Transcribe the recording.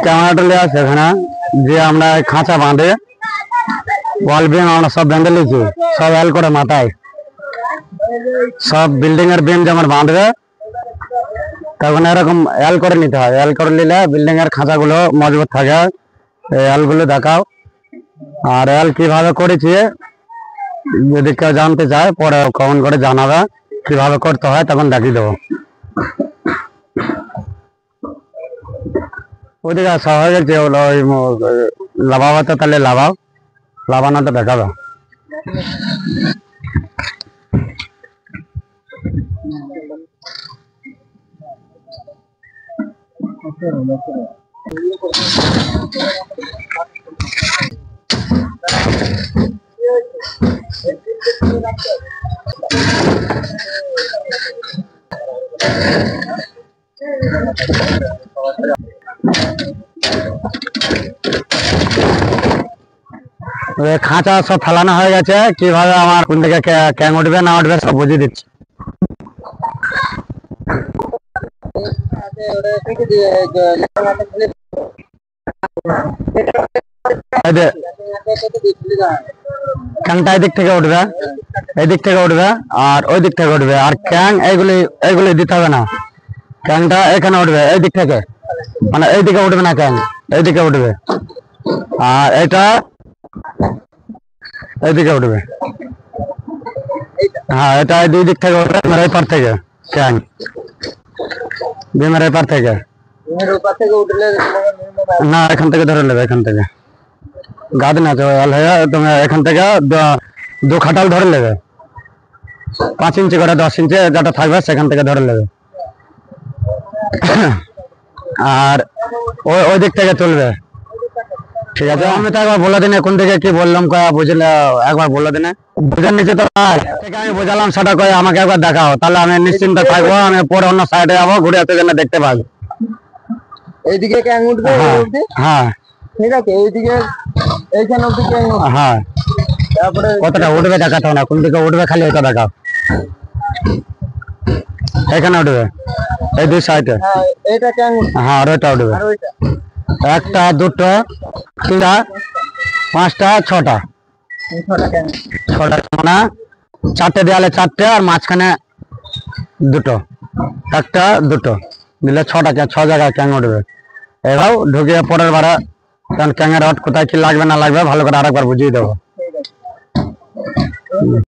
ক্যামেরাটা লিয়ে আছে এখানে যে আমরা খাঁচা বাঁধে ওয়াল বিম আমরা সব বেঁধে লিখি সব এল করে মাথায় সব বিল্ডিং এর বিম যেমন বাঁধবে তখন এরকম এল করে নিতে হয়। এল করে নিলে বিল্ডিং এর খাঁচাগুলো মজবুত থাকে। এল গুলো দেখাও। আর এল কিভাবে করেছি যদি কেউ জানতে চায় পরে কমেন্ট করে জানাবে কিভাবে করতে হয়, তখন দেখিয়ে দেবো। ওইদিকে সবাই যে হলো ওই লাভাও তো তাহলে লাভাও, লাভানো তো দেখাবে। খাঁচা সব ফেলানো হয়ে গেছে, কিভাবে আমার কোন দিকে ক্যাং উঠবে না উঠবে সব বুঝিয়ে দিচ্ছি। ক্যাংটা এদিক থেকে উঠবে, এদিক থেকে উঠবে আর ওই দিক থেকে উঠবে। আর ক্যাং এইগুলি দিতে হবে না, ক্যাংটা এখানে উঠবে এই দিক থেকে, মানে এইদিকে উঠবে না, ক্যাং এইদিকে উঠবে। আর এটা এইদিকে উঠবে। হ্যাঁ, এটা দুই দিক থেকে উঠবে, এই পার থেকে ক্যাং বিমের এই পার থেকে না, এখান থেকে ধরে নেবে, এখান থেকে গাদ না তুমি এখান থেকে 2 খাটাল ধরে নেবে, 5 ইঞ্চি করে 10 ইঞ্চি যেটা থাকবে সেখান থেকে ধরে নেবে। আর ওই দিক থেকে চলবে, ঠিক আছে? আমি তো একবার বলে দিনে কোন দিকে কি বললাম কয়া বুঝলে, একবার বলে দিনে বুঝার নিচে তো আমি বোঝালাম সেটা কয়ে আমাকে একবার দেখাও, তাহলে আমি নিশ্চিন্ত থাকবো। আমি পরে অন্য সাইডে যাবো, ঘুরে আসতে জন্য দেখতে পাবো। এইদিকে ক্যাং উঠবে, হ্যাঁ ঠিক আছে, এইদিকে এইখানে অব্দি ক্যাং উঠবে। হ্যাঁ, তারপরে কতটা উঠবে দেখাতে না, কোন দিকে উঠবে খালি ওটা দেখাও। এখানে উঠবে এই দুই সাইডে, হ্যাঁ এইটা ক্যাং উঠবে, হ্যাঁ আর ওইটা উঠবে। আর ওইটা 1টা 2টা 3টা 5টা 6টা 6টা ক্যাং, 6টা মানে 4টে দেয়ালে 4টে আর মাঝখানে 2টো, 1টা 2টো দিলে 6টা, 6 জায়গায় ক্যাং উঠবে। এবার ঢুকিয়ে পরের বারে কারণ ক্যাঙের রড কোথায় কি লাগবে না লাগবে ভালো করে আরেকবার বুঝিয়ে দেবো।